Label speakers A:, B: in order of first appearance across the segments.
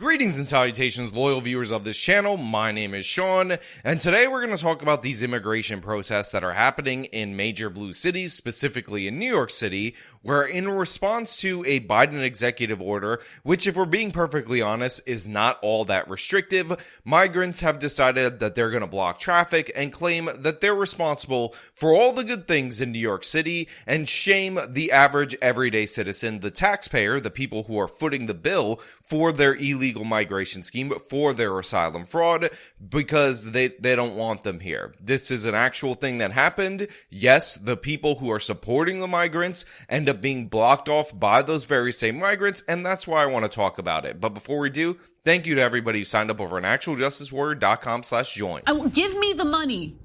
A: Greetings and salutations, loyal viewers of this channel. My name is Sean, and today we're going to talk about these immigration protests that are happening in major blue cities, specifically in New York City, where in response to a Biden executive order, which if we're being perfectly honest, is not all that restrictive, migrants have decided that they're going to block traffic and claim that they're responsible for all the good things in New York City and shame the average everyday citizen, the taxpayer, the people who are footing the bill for their illegal migration scheme, for their asylum fraud, because they don't want them here. This is an actual thing that happened. Yes, the people who are supporting the migrants end up being blocked off by those very same migrants, and that's why I want to talk about it. But before we do, thank you to everybody who signed up over on actualjusticewarrior.com/join.
B: Give me the money.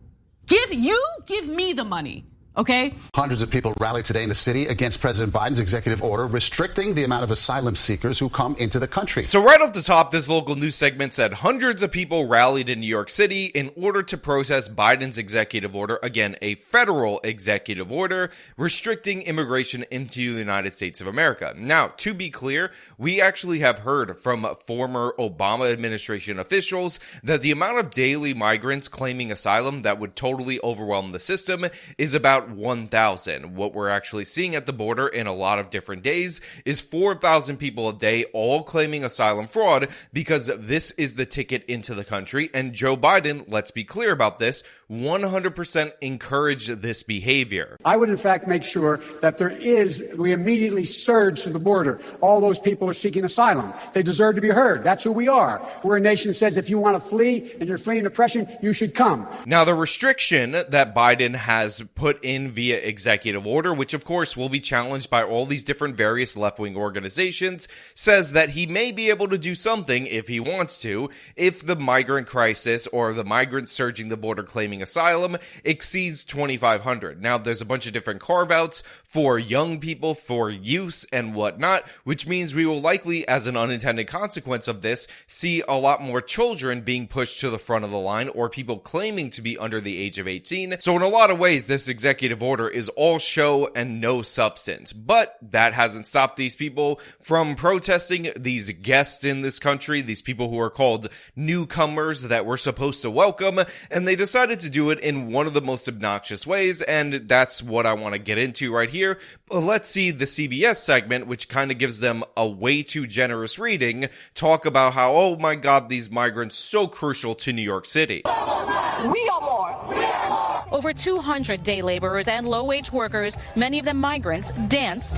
B: Give me the money. Okay.
C: Hundreds of people rallied today in the city against President Biden's executive order restricting the amount of asylum seekers who come into the country.
A: So right off the top, this local news segment said hundreds of people rallied in New York City in order to protest Biden's executive order, again, a federal executive order restricting immigration into the United States of America. Now, to be clear, we actually have heard from former Obama administration officials that the amount of daily migrants claiming asylum that would totally overwhelm the system is about 1,000. What we're actually seeing at the border in a lot of different days is 4,000 people a day all claiming asylum fraud because this is the ticket into the country. And Joe Biden, let's be clear about this, 100% encouraged this behavior.
D: I would in fact make sure that we immediately surge to the border. All those people are seeking asylum. They deserve to be heard. That's who we are. We're a nation that says if you want to flee and you're fleeing oppression, you should come.
A: Now, the restriction that Biden has put in via executive order, which of course will be challenged by all these different various left-wing organizations, says that he may be able to do something if he wants to, if the migrant crisis or the migrants surging the border claiming asylum exceeds 2,500. Now, there's a bunch of different carve-outs for young people, for use and whatnot, which means we will likely, as an unintended consequence of this, see a lot more children being pushed to the front of the line or people claiming to be under the age of 18. So in a lot of ways, this executive order is all show and no substance, but that hasn't stopped these people from protesting, these guests in this country, these people who are called newcomers that we're supposed to welcome, and they decided to do it in one of the most obnoxious ways, and that's what I want to get into right here. But let's see the CBS segment, which kind of gives them a way too generous reading, talk about how, oh my god, these migrants so crucial to New York City.
E: We are more. We are more.
F: Over 200 day laborers and low-wage workers, many of them migrants, danced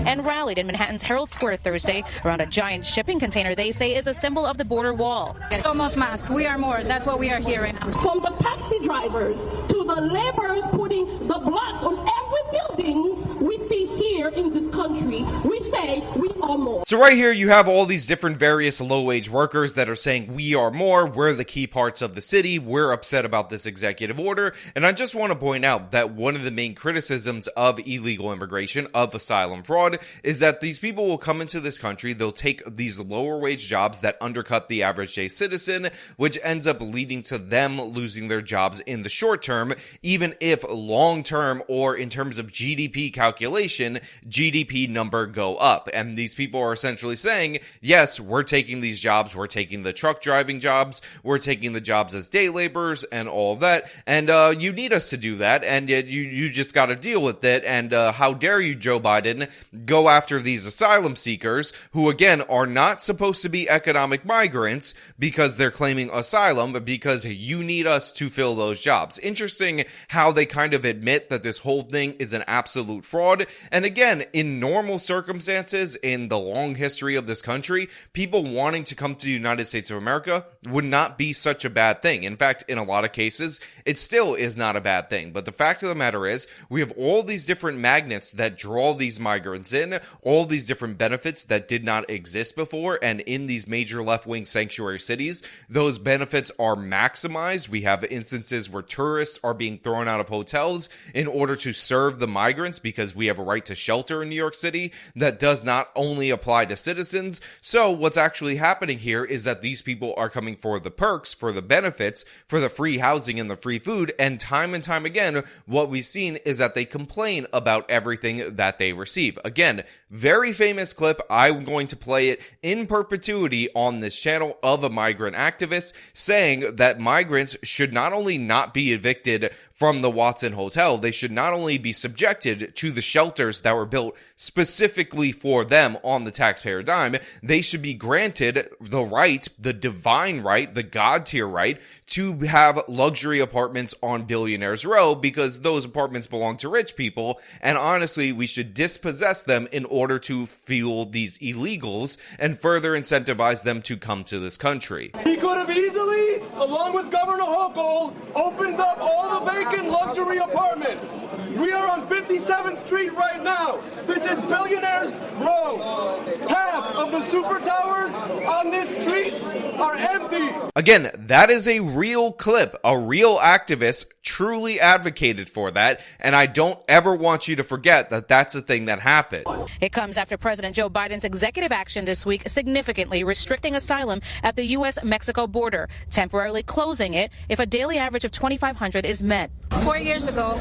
F: and rallied in Manhattan's Herald Square Thursday around a giant shipping container they say is a symbol of the border wall.
E: Somos más. We are more. That's what we are hearing.
G: From the taxi drivers to the laborers putting the blocks on every buildings we see here in this country, we say we are more.
A: So right here you have all these different various low-wage workers that are saying we are more, we're the key parts of the city, we're upset about this executive order, and I just want to point out that one of the main criticisms of illegal immigration, of asylum fraud, is that these people will come into this country, they'll take these lower wage jobs that undercut the average day citizen, which ends up leading to them losing their jobs in the short term, even if long term or in terms of GDP calculation, GDP number go up. And these people are essentially saying, yes, we're taking these jobs, we're taking the truck driving jobs, we're taking the jobs as day laborers and all of that, and you need us to do that, and you just got to deal with it, and how dare you, Joe Biden, go after these asylum seekers who, again, are not supposed to be economic migrants because they're claiming asylum, but because you need us to fill those jobs. Interesting how they kind of admit that this whole thing is an absolute fraud. And again, in normal circumstances, in the long history of this country, people wanting to come to the United States of America would not be such a bad thing. In fact, in a lot of cases, it still is not a bad thing. But the fact of the matter is, we have all these different magnets that draw these migrants in, all these different benefits that did not exist before, and in these major left-wing sanctuary cities, those benefits are maximized. We have instances where tourists are being thrown out of hotels in order to serve serve the migrants because we have a right to shelter in New York City that does not only apply to citizens. So what's actually happening here is that these people are coming for the perks, for the benefits, for the free housing and the free food, and time again, what we've seen is that they complain about everything that they receive. Again, very famous clip. I'm going to play it in perpetuity on this channel of a migrant activist saying that migrants should not only not be evicted from the Watson Hotel, they should not only be subjected to the shelters that were built specifically for them on the taxpayer dime, they should be granted the right, the divine right, the God tier right, to have luxury apartments on Billionaires Row, because those apartments belong to rich people, and honestly, we should dispossess them in order to fuel these illegals and further incentivize them to come to this country.
H: He could have easily, along with Governor Hochul, opened up all the vacant luxury apartments. We are on 57th Street right now. This is Billionaires Row. Half of the super towers on this street are empty.
A: Again, that is a real clip. A real activist truly advocated for that, and I don't ever want you to forget that that's the thing that happened.
F: It comes after President Joe Biden's executive action this week significantly restricting asylum at the U.S.-Mexico border, temporarily closing it if a daily average of 2,500 is met.
E: 4 years ago,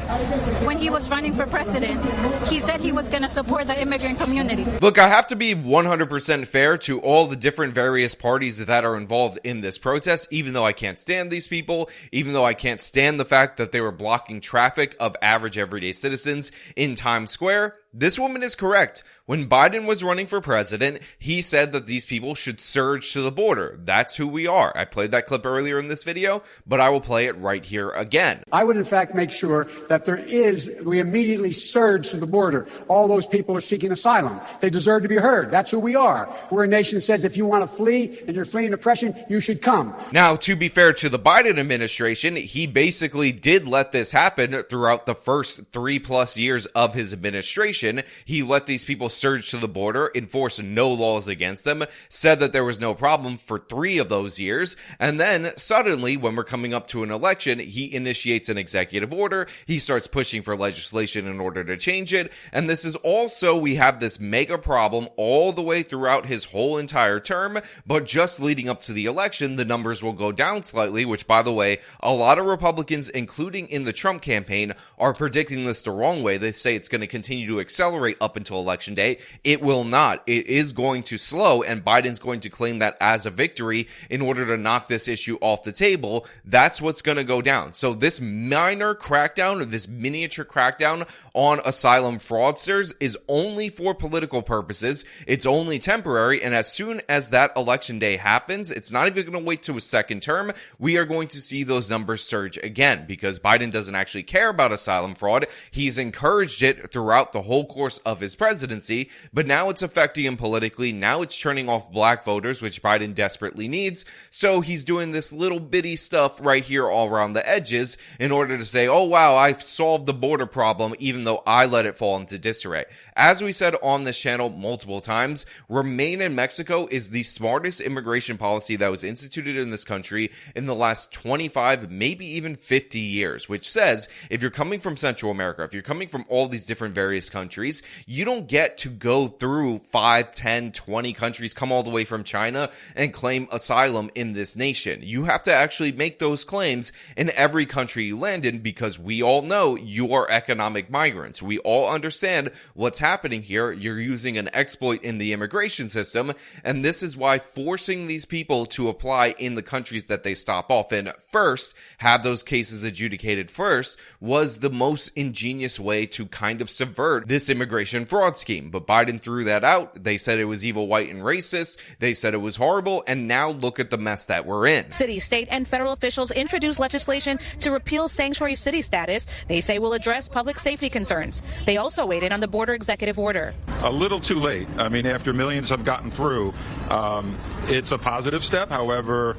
E: when he was running for president, he said he was going to support the immigrant community.
A: Look, I have to be 100% fair to all the different various parties that are involved in this protest, even though I can't stand these people, even though I can't stand the fact that they were blocking traffic of average everyday citizens in Times Square. This woman is correct. When Biden was running for president, he said that these people should surge to the border. That's who we are. I played that clip earlier in this video, but I will play it right here again.
D: I would, in fact, make sure that we immediately surge to the border. All those people are seeking asylum. They deserve to be heard. That's who we are. We're a nation that says if you want to flee and you're fleeing oppression, you should come.
A: Now, to be fair to the Biden administration, he basically did let this happen throughout the first 3+ years of his administration. He let these people surge to the border, enforced no laws against them, said that there was no problem for 3 of those years, and then suddenly, when we're coming up to an election, he initiates an executive order, he starts pushing for legislation in order to change it, and this is also, we have this mega problem all the way throughout his whole entire term, but just leading up to the election, the numbers will go down slightly, which, by the way, a lot of Republicans, including in the Trump campaign, are predicting this the wrong way. They say it's going to continue to accelerate up until election day. It will not. It is going to slow, and Biden's going to claim that as a victory in order to knock this issue off the table. That's what's going to go down. So this minor crackdown, or this miniature crackdown on asylum fraudsters is only for political purposes. It's only temporary, and as soon as that election day happens, it's not even going to wait to a second term. We are going to see those numbers surge again, because Biden doesn't actually care about asylum fraud. He's encouraged it throughout the whole course of his presidency, but now it's affecting him politically. Now it's turning off black voters, which Biden desperately needs. So he's doing this little bitty stuff right here all around the edges in order to say, oh wow, I've solved the border problem, even though I let it fall into disarray. As we said on this channel multiple times, Remain in Mexico is the smartest immigration policy that was instituted in this country in the last 25, maybe even 50 years, which says if you're coming from Central America, if you're coming from all these different various countries, you don't get to go through 5, 10, 20 countries, come all the way from China and claim asylum in this nation. You have to actually make those claims in every country you land in, because we all know you are economic migrants. We all understand what's happening here. You're using an exploit in the immigration system, and this is why forcing these people to apply in the countries that they stop off in first, have those cases adjudicated first, was the most ingenious way to kind of subvert this immigration fraud scheme. But Biden threw that out. They said it was evil, white, and racist. They said it was horrible, and now look at the mess that we're in.
F: City, state, and federal officials introduced legislation to repeal sanctuary city status they say will address public safety concerns. They also weighed in on the border executive order.
I: A little too late. I mean, after millions have gotten through, it's a positive step. However,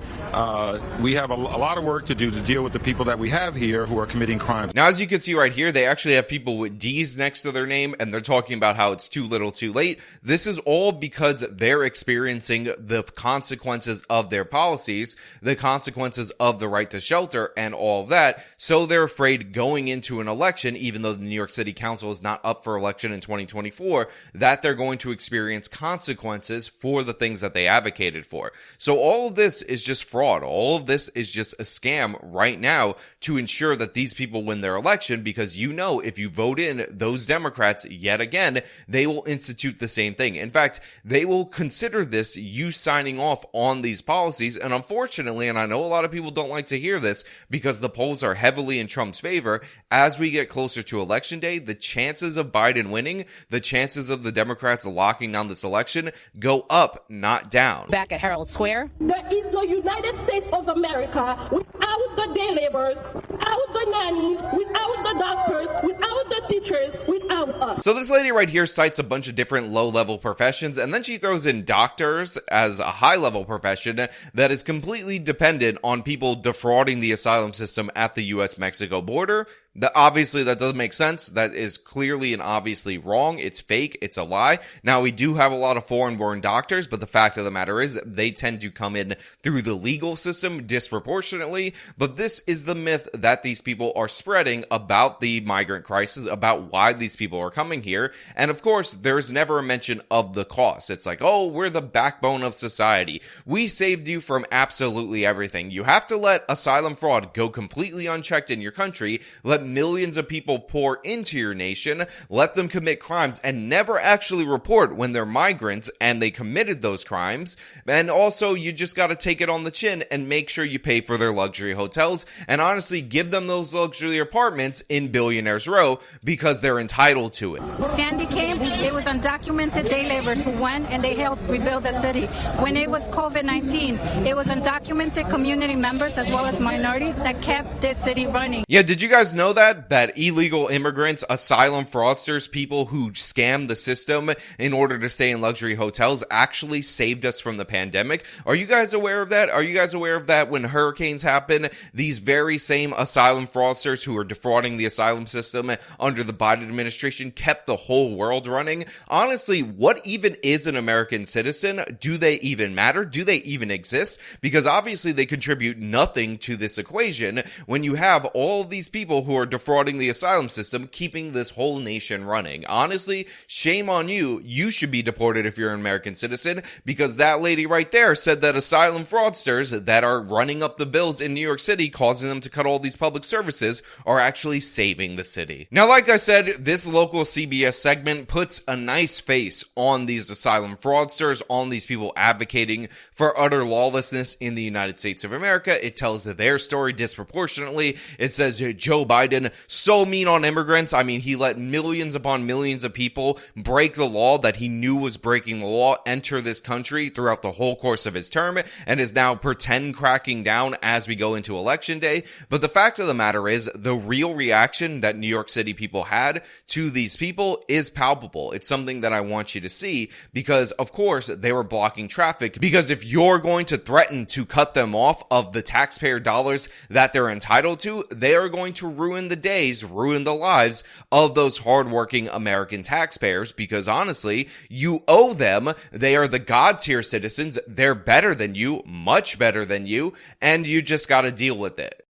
I: we have a lot of work to do to deal with the people that we have here who are committing crimes.
A: Now, as you can see right here, they actually have people with D's next to their name. game, and they're talking about how it's too little too late. This is all because they're experiencing the consequences of their policies, the consequences of the right to shelter and all of that. So they're afraid going into an election, even though the New York City Council is not up for election in 2024, that they're going to experience consequences for the things that they advocated for. So all of this is just fraud. All of this is just a scam right now to ensure that these people win their election, because if you vote in those Democrats yet again, they will institute the same thing. In fact, they will consider this you signing off on these policies. And unfortunately, and I know a lot of people don't like to hear this because the polls are heavily in Trump's favor, as we get closer to election day, the chances of Biden winning, the chances of the Democrats locking down this election go up, not down.
F: Back at Herald Square.
G: There is no United States of America without the day laborers, without the nannies, without the doctors, without the teachers, without us.
A: So this lady right here cites a bunch of different low-level professions, and then she throws in doctors as a high-level profession that is completely dependent on people defrauding the asylum system at the U.S.-Mexico border. Obviously, that doesn't make sense. That is clearly and obviously wrong. It's fake. It's a lie. Now, we do have a lot of foreign-born doctors, but the fact of the matter is they tend to come in through the legal system disproportionately. But this is the myth that these people are spreading about the migrant crisis, about why these people are coming here. And of course, there's never a mention of the cost. It's like, oh, we're the backbone of society. We saved you from absolutely everything. You have to let asylum fraud go completely unchecked in your country. Let millions of people pour into your nation, let them commit crimes, and never actually report when they're migrants and they committed those crimes. And also, you just got to take it on the chin and make sure you pay for their luxury hotels, and honestly, give them those luxury apartments in Billionaires Row because they're entitled to it.
E: Sandy came, it was undocumented day laborers who went and they helped rebuild the city. When it was COVID-19, it was undocumented community members as well as minority that kept this city running.
A: Yeah, did you guys know that illegal immigrants, asylum fraudsters, people who scam the system in order to stay in luxury hotels actually saved us from the pandemic? Are you guys aware of that? Are you guys aware of that when hurricanes happen? These very same asylum fraudsters who are defrauding the asylum system under the Biden administration kept the whole world running. Honestly, what even is an American citizen? Do they even matter? Do they even exist? Because obviously they contribute nothing to this equation when you have all of these people who are defrauding the asylum system, keeping this whole nation running. Honestly, shame on you. You should be deported if you're an American citizen, because that lady right there said that asylum fraudsters that are running up the bills in New York City, causing them to cut all these public services, are actually saving the city. Now, like I said, this local CBS segment puts a nice face on these asylum fraudsters, on these people advocating for utter lawlessness in the United States of America. It tells their story disproportionately. It says Joe Biden, so mean on immigrants. I mean, he let millions upon millions of people break the law that he knew was breaking the law, enter this country throughout the whole course of his term, and is now pretend cracking down as we go into election day. But the fact of the matter is, the real reaction that New York City people had to these people is palpable. It's something that I want you to see, because of course they were blocking traffic, because if you're going to threaten to cut them off of the taxpayer dollars that they're entitled to, they are going to ruin the days, ruin the lives of those hardworking American taxpayers, because honestly, you owe them. They are the God tier citizens. They're better than you, much better than you, and you just got to deal with it.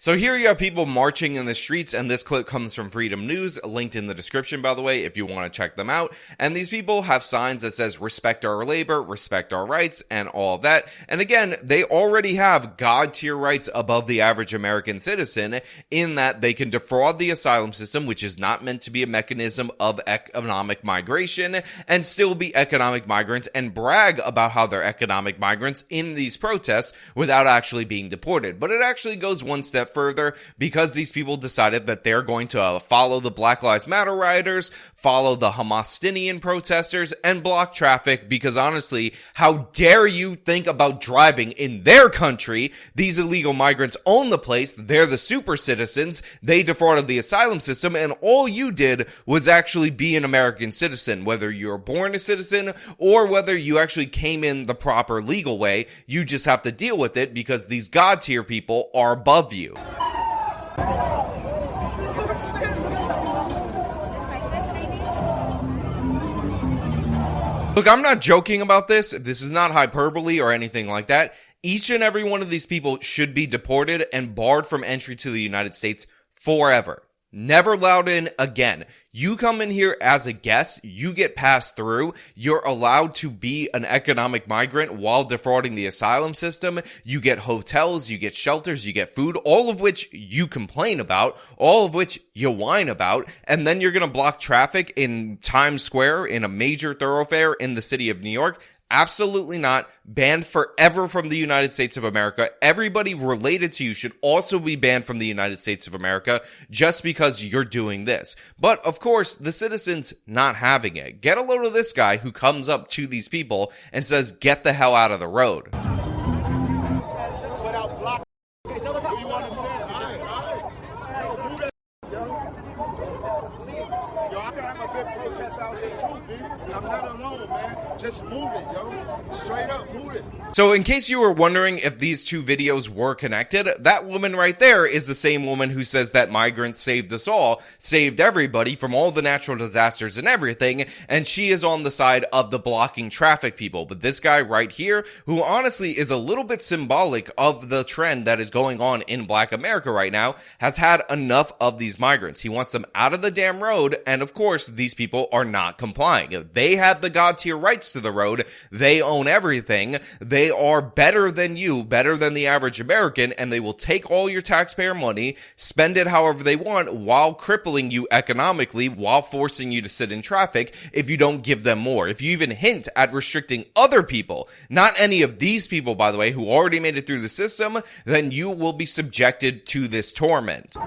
A: So here you have people marching in the streets, and this clip comes from Freedom News, linked in the description, by the way, if you want to check them out. And these people have signs that says, respect our labor, respect our rights, and all of that. And again, they already have God-tier rights above the average American citizen, in that they can defraud the asylum system, which is not meant to be a mechanism of economic migration, and still be economic migrants, and brag about how they're economic migrants in these protests without actually being deported. But it actually goes one step further because these people decided that they're going to follow the Black Lives Matter rioters, follow the Palestinian protesters, and block traffic because honestly, how dare you think about driving in their country? These illegal migrants own the place. They're the super citizens. They defrauded the asylum system, and all you did was actually be an American citizen. Whether you're born a citizen or whether you actually came in the proper legal way, you just have to deal with it because these God tier people are above you. Look, I'm not joking about this. This is not hyperbole or anything like that. Each and every one of these people should be deported and barred from entry to the United States forever. Never allowed in again. You come in here as a guest, you get passed through, you're allowed to be an economic migrant while defrauding the asylum system, you get hotels, you get shelters, you get food, all of which you complain about, all of which you whine about, and then you're gonna block traffic in Times Square, in a major thoroughfare in the city of New York? Absolutely not. Banned forever from the United States of America. Everybody related to you should also be banned from the United States of America just because you're doing this. But of course, the citizens not having it. Get a load of this guy who comes up to these people and says, get the hell out of the road.
J: I'm not alone, man. Just move it, yo. Straight up, move it.
A: So in case you were wondering if these two videos were connected, that woman right there is the same woman who says that migrants saved us all, saved everybody from all the natural disasters and everything, and she is on the side of the blocking traffic people. But this guy right here, who honestly is a little bit symbolic of the trend that is going on in Black America right now, has had enough of these migrants. He wants them out of the damn road, and of course, these people are not complying. They have the God tier rights to the road. They own everything. They are better than you, better than the average American, and they will take all your taxpayer money, spend it however they want, while crippling you economically, while forcing you to sit in traffic if you don't give them more. If you even hint at restricting other people, not any of these people, by the way, who already made it through the system, then you will be subjected to this torment.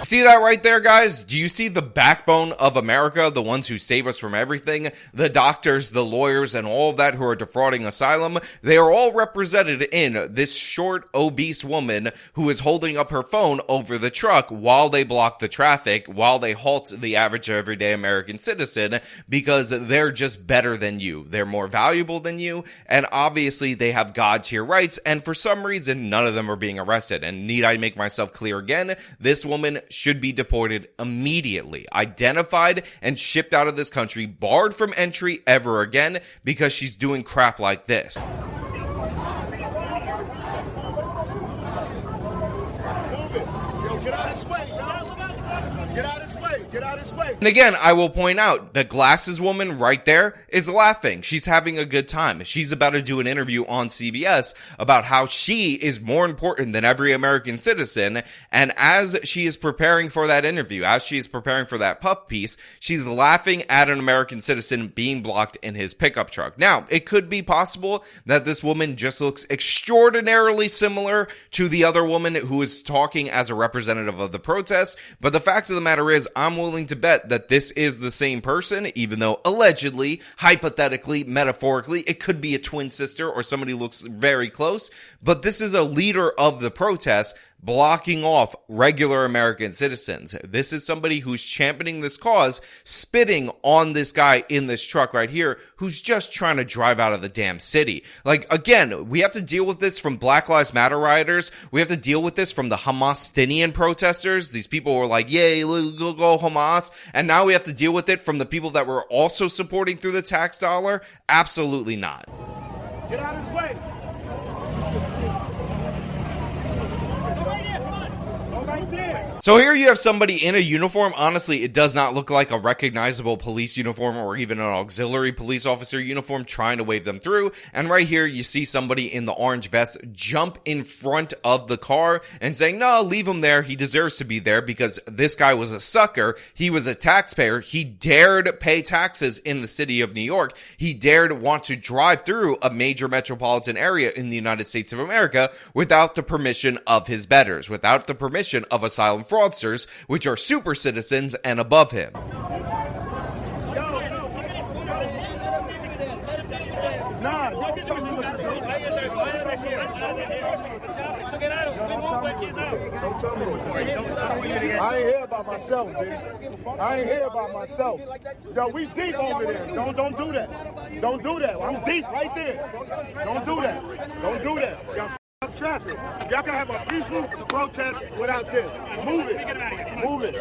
A: See that right there, guys? Do you see the backbone of America, the ones who save us from everything? The doctors, the lawyers, and all of that who are defrauding asylum, they are all represented in this short, obese woman who is holding up her phone over the truck while they block the traffic, while they halt the average everyday American citizen, because they're just better than you. They're more valuable than you, and obviously they have God tier rights, and for some reason, none of them are being arrested. And need I make myself clear again? This woman should be deported immediately, identified and shipped out of this country, barred from entry ever again because she's doing crap like this. And again, I will point out, the glasses woman right there is laughing. She's having a good time. She's about to do an interview on CBS about how she is more important than every American citizen. And as she is preparing for that interview, as she is preparing for that puff piece, she's laughing at an American citizen being blocked in his pickup truck. Now, it could be possible that this woman just looks extraordinarily similar to the other woman who is talking as a representative of the protest. But the fact of the matter is, I'm willing to bet that this is the same person, even though allegedly, hypothetically, metaphorically, it could be a twin sister or somebody who looks very close. But this is a leader of the protest blocking off regular American citizens. This is somebody who's championing this cause, spitting on this guy in this truck right here, who's just trying to drive out of the damn city. Like, again, we have to deal with this from Black Lives Matter rioters. We have to deal with this from the Palestinian protesters. These people were like, yay, go Hamas. And now we have to deal with it from the people that we're also supporting through the tax dollar. Absolutely not.
J: Get out of his way.
A: So here you have somebody in a uniform. Honestly, it does not look like a recognizable police uniform or even an auxiliary police officer uniform trying to wave them through. And right here, you see somebody in the orange vest jump in front of the car and saying, no, leave him there. He deserves to be there because this guy was a sucker. He was a taxpayer. He dared pay taxes in the city of New York. He dared want to drive through a major metropolitan area in the United States of America without the permission of his betters, without the permission of asylum fraudsters, which are super citizens and above him.
J: I ain't here by myself, dude. I ain't here by myself. Yo, we deep over there. Don't do that. Don't do that. I'm deep right there. Don't do that. Don't do that. Y'all up traffic. Y'all can have a peaceful protest without this. Move it. Move it.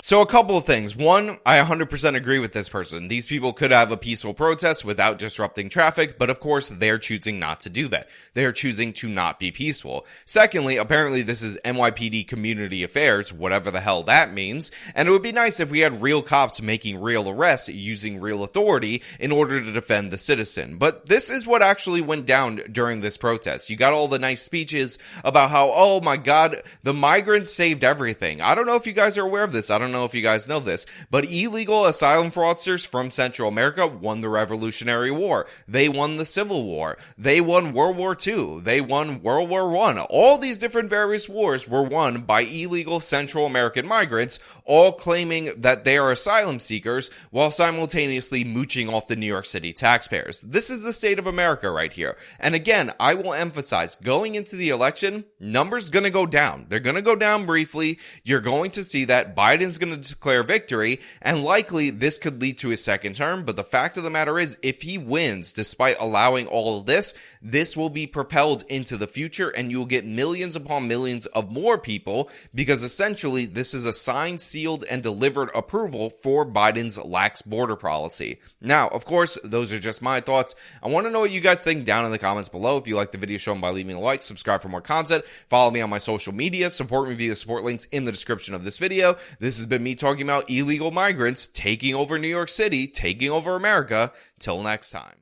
A: So a couple of things. One, I 100% agree with this person. These people could have a peaceful protest without disrupting traffic, but of course they're choosing not to do that. They're choosing to not be peaceful. Secondly, apparently this is NYPD community affairs, whatever the hell that means, and it would be nice if we had real cops making real arrests using real authority in order to defend the citizen. But this is what actually went down during this protest. You got all the nice speeches about how, oh my God, the migrants saved everything. I don't know if you guys are aware of this. I don't know if you guys know this, but illegal asylum fraudsters from Central America won the Revolutionary War. They won the Civil War. They won World War II. They won World War I. All these different various wars were won by illegal Central American migrants, all claiming that they are asylum seekers while simultaneously mooching off the New York City taxpayers. This is the state of America right here. And again, I will emphasize, going into the election, numbers going to go down. They're going to go down briefly. You're going to see that Biden's going to declare victory, and likely this could lead to his second term. But the fact of the matter is, if he wins, despite allowing all of this, this will be propelled into the future, and you'll get millions upon millions of more people, because essentially this is a signed, sealed, and delivered approval for Biden's lax border policy. Now, of course, those are just my thoughts. I want to know what you guys think down in the comments below. If you like the video, show them by leaving a like, subscribe for more content, follow me on my social media, support me via the support links in the description of this video. This has been me talking about illegal migrants taking over New York City, taking over America. Till next time.